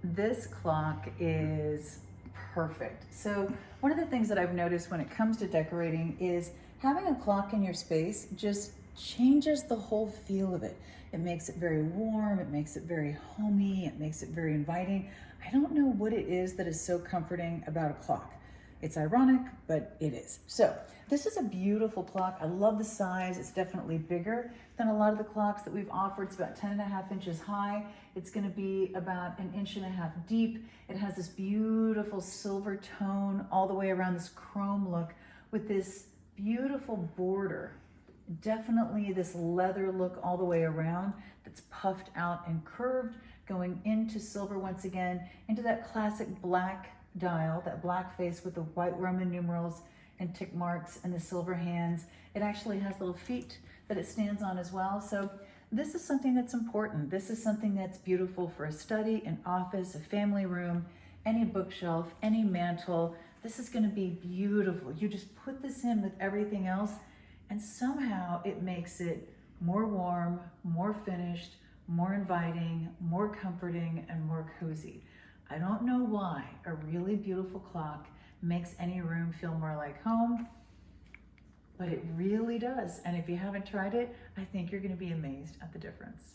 This clock is perfect. So one of the things that I've noticed when it comes to decorating is having a clock in your space just changes the whole feel of it. It makes it very warm, it makes it very homey, it makes it very inviting. I don't know what it is that is so comforting about a clock. It's ironic, but it is. So this is a beautiful clock. I love the size. It's definitely bigger than a lot of the clocks that we've offered. It's about 10.5 inches high. It's gonna be about 1.5 inches deep. It has this beautiful silver tone all the way around, this chrome look with this beautiful border. Definitely this leather look all the way around that's puffed out and curved, going into silver once again, into that classic black dial, that black face with the white Roman numerals and tick marks and the silver hands. It actually has little feet that it stands on as well. So this is something that's important. This is something that's beautiful for a study, an office, a family room, any bookshelf, any mantle. This is going to be beautiful. You just put this in with everything else and somehow it makes it more warm, more finished, more inviting, more comforting, and more cozy. I don't know why a really beautiful clock makes any room feel more like home, but it really does. And if you haven't tried it, I think you're going to be amazed at the difference.